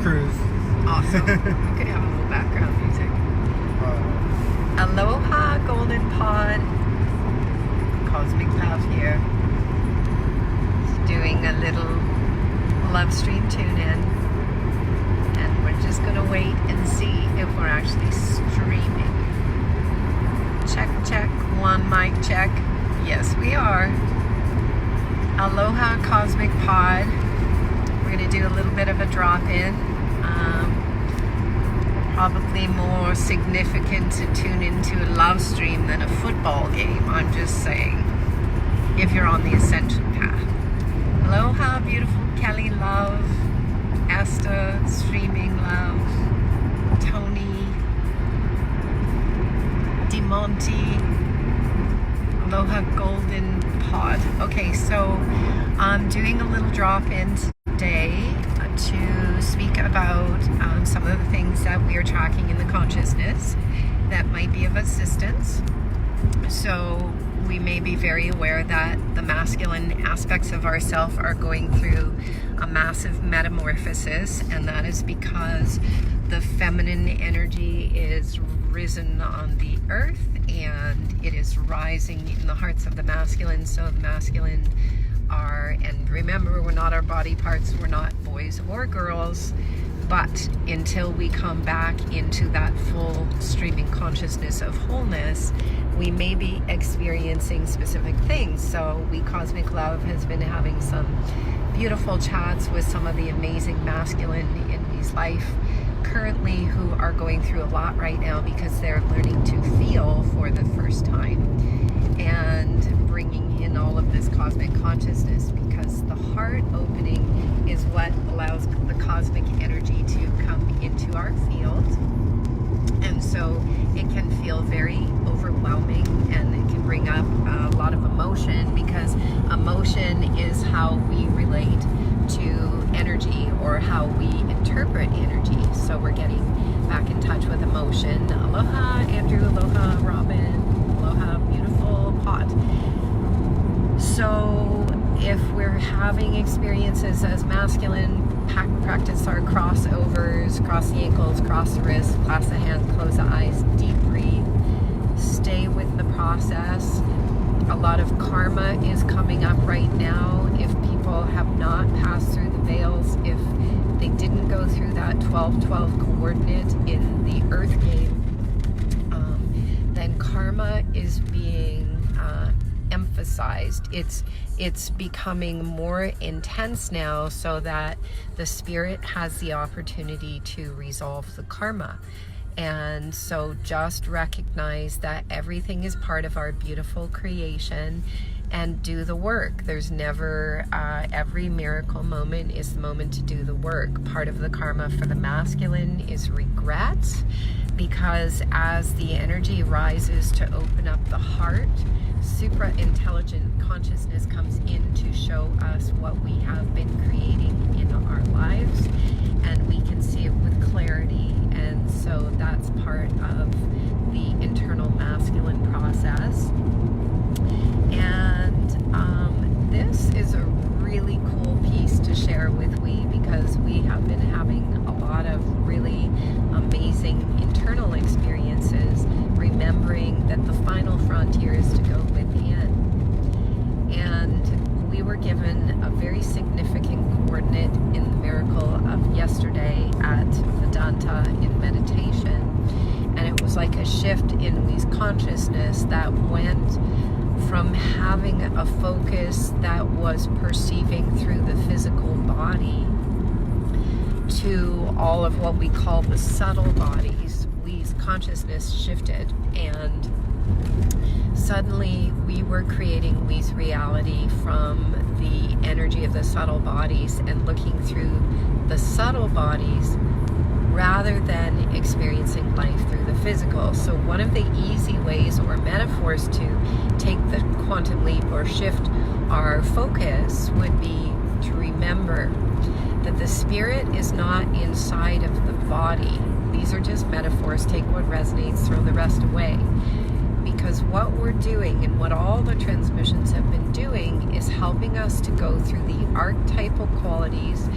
cruise. Awesome. We could have a little background music. Aloha Golden Pod. Cosmic Love here. Just doing a little love stream tune in. And we're just going to wait and see if we're actually streaming. Check, check. One mic check. Yes, we are. Aloha Cosmic Pod. We're going to do a little bit of a drop-in. Probably more significant to tune into a love stream than a football game. I'm just saying, if you're on the ascension path. Aloha, beautiful Kelly Love, Esther, Streaming Love, Tony, DeMonte, Aloha Golden Pod. Okay, so I'm doing a little drop-in today to speak about some of the things that we are tracking in the consciousness that might be of assistance. So we may be very aware that the masculine aspects of ourself are going through a massive metamorphosis, and that is because the feminine energy is risen on the earth and it is rising in the hearts of the masculine. So the masculine are, and remember, we're not our body parts, we're not boys or girls, but until we come back into that full streaming consciousness of wholeness, we may be experiencing specific things. So we, Cosmic Love, has been having some beautiful chats with some of the amazing masculine in his life currently who are going through a lot right now because they're learning to feel for the first time and bringing in all of this cosmic consciousness, because the heart opening is what allows the cosmic energy to come into our field. And so it can feel very overwhelming and it can bring up a lot of emotion, because emotion is how we relate to energy or how we interpret energy. So we're getting back in touch with emotion. Aloha Andrew, aloha Robin, aloha beautiful Pot. So if we're having experiences as masculine, practice our crossovers, cross the ankles, cross the wrists, clasp the hands, close the eyes, deep breathe, stay with the process. A lot of karma is coming up right now. If people have not passed through the veils, if they didn't go through that 12-12 coordinate in the earth game, then karma is being emphasized. It's becoming more intense now, so that the spirit has the opportunity to resolve the karma. And so just recognize that everything is part of our beautiful creation and do the work. There's never, every miracle moment is the moment to do the work. Part of the karma for the masculine is regret, because as the energy rises to open up the heart, supra-intelligent consciousness comes in to show us what we have been creating in our lives, and we can see it with clarity. And so that's part of the internal masculine process. And this is a really cool piece to share with we, because we have been having a lot of really amazing internal experiences, remembering that the final frontier is to go within. And we were given a very significant coordinate in the miracle of yesterday at Vedanta in meditation. And it was like a shift in Wee's consciousness that went from having a focus that was perceiving through the physical body to all of what we call the subtle bodies. Wee's consciousness shifted, and suddenly we were creating Wee's reality from the energy of the subtle bodies and looking through the subtle bodies rather than experiencing life through the physical. So one of the easy ways or metaphors to take the quantum leap or shift our focus would be to remember that the spirit is not inside of the body. These are just metaphors. Take what resonates, throw the rest away. Because what we're doing and what all the transmissions have been doing is helping us to go through the archetypal qualities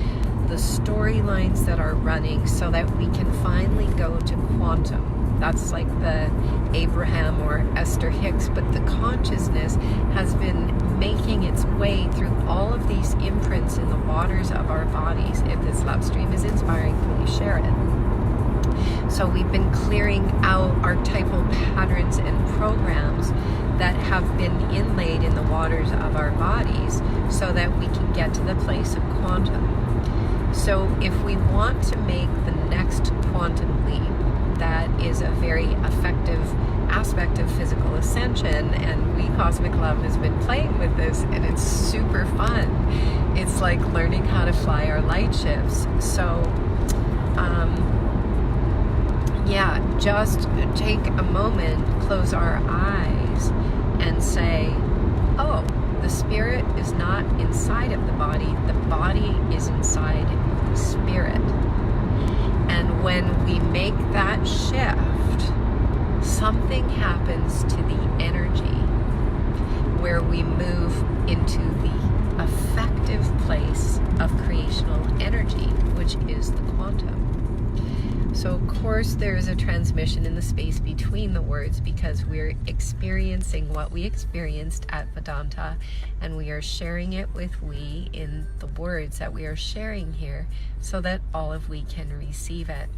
the storylines that are running so that we can finally go to quantum. That's like the Abraham or Esther Hicks, but the consciousness has been making its way through all of these imprints in the waters of our bodies. If this love stream is inspiring, please share it. So we've been clearing out archetypal patterns and programs that have been inlaid in the waters of our bodies so that we can get to the place of quantum. So if we want to make the next quantum leap, that is a very effective aspect of physical ascension, and we Cosmic Love has been playing with this, and it's super fun. It's like learning how to fly our light shifts. So yeah, just take a moment, close our eyes, and say, oh, the spirit is not inside of the body is inside the spirit. And when we make that shift, something happens to the energy where we move into the effective place of creational energy, which is the quantum. So of course there is a transmission in the space between the words, because we're experiencing what we experienced at Vedanta, and we are sharing it with we in the words that we are sharing here so that all of we can receive it.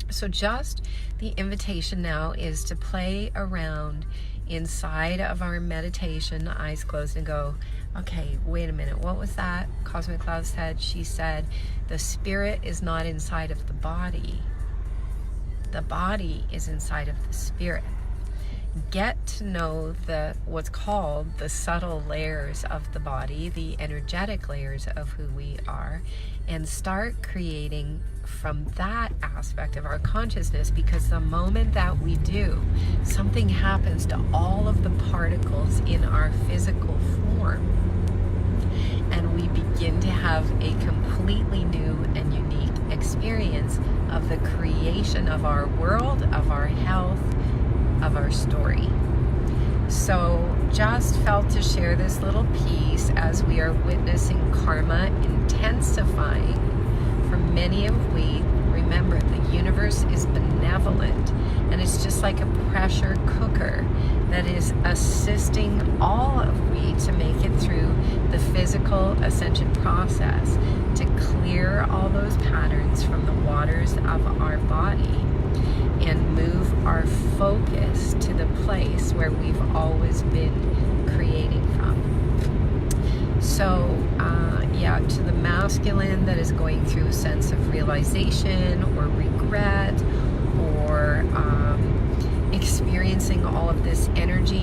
So just the invitation now is to play around inside of our meditation, eyes closed, and go, okay, wait a minute, what was that Cosmic Love said? She said, the spirit is not inside of the body is inside of the spirit. Get to know what's called the subtle layers of the body, the energetic layers of who we are, and start creating from that aspect of our consciousness, because the moment that we do, something happens to all of the particles in our physical form, and we begin to have a completely new and unique experience of the creation of our world, of our health, of our story. So just felt to share this little piece as we are witnessing karma intensifying for many of we. Remember, the universe is benevolent, and it's just like a pressure cooker that is assisting all of we to make it through the physical ascension process, to clear all those patterns from the waters of our body and move our focus to the place where we've always been creating from. So yeah, to the masculine that is going through a sense of realization or regret, or experiencing all of this energy,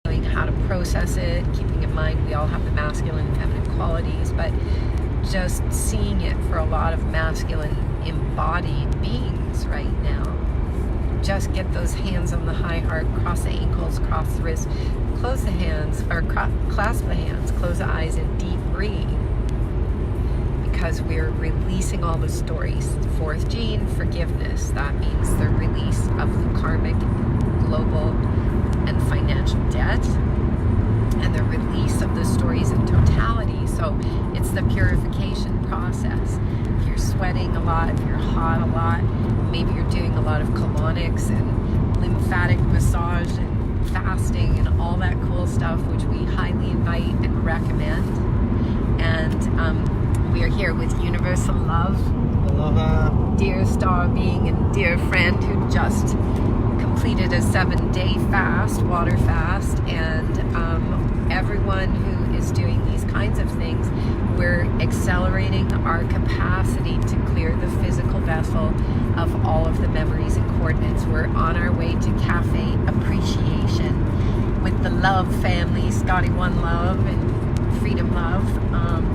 knowing how to process it, keeping in mind we all have the masculine and feminine qualities, but just seeing it for a lot of masculine embodied beings right now. Just get those hands on the high heart, cross the ankles, cross the wrists, close the hands, or clasp the hands, close the eyes, and deep breathe. Because we're releasing all the stories. Fourth gene, forgiveness. That means the release of the karmic, global, and financial debt, and the release of the stories in totality. So it's the purification process. If you're sweating a lot, if you're hot a lot, maybe you're doing a lot of colonics and lymphatic massage and fasting and all that cool stuff, which we highly invite and recommend. And we are here with Universal Love. Aloha. Dear star being and dear friend who just completed a 7-day fast, water fast, and everyone who is doing these kinds of things, we're accelerating our capacity to clear the physical vessel of all of the memories and coordinates. We're on our way to Cafe Appreciation with the Love family, Scotty One Love and Freedom Love,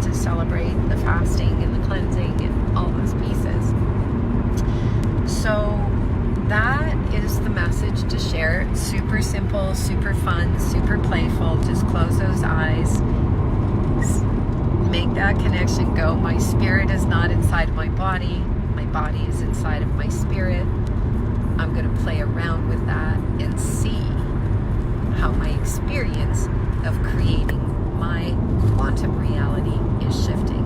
to celebrate the fasting and the cleansing and all those pieces. So that is the message to share. It's super simple, super fun, super playful. Just close those eyes, make that connection, go, my spirit is not inside of my body is inside of my spirit. I'm going to play around with that and see how my experience of creating my quantum reality is shifting.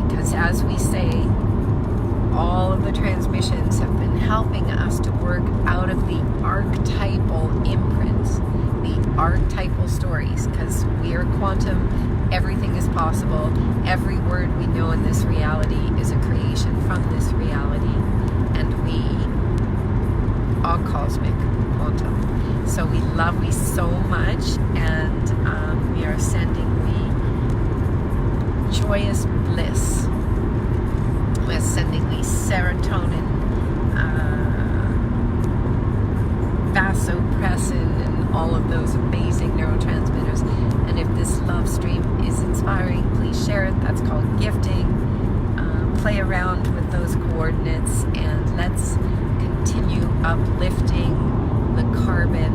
Because as we say, all of the transmissions have been helping us to work out of the archetypal imprints, the archetypal stories, because we are quantum, everything is possible, every word we know in this reality is a creation from this reality, and we are cosmic quantum. So we love you so much, and we are sending the joyous bliss. We're sending the serotonin, vasopressin, and all of those amazing neurotransmitters. And if this love stream is inspiring, please share it. That's called gifting. Play around with those coordinates, and let's continue uplifting the carbon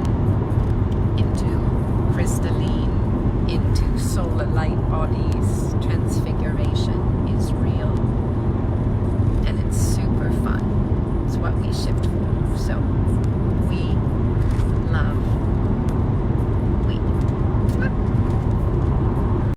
into crystalline, into solar light bodies, transfiguration.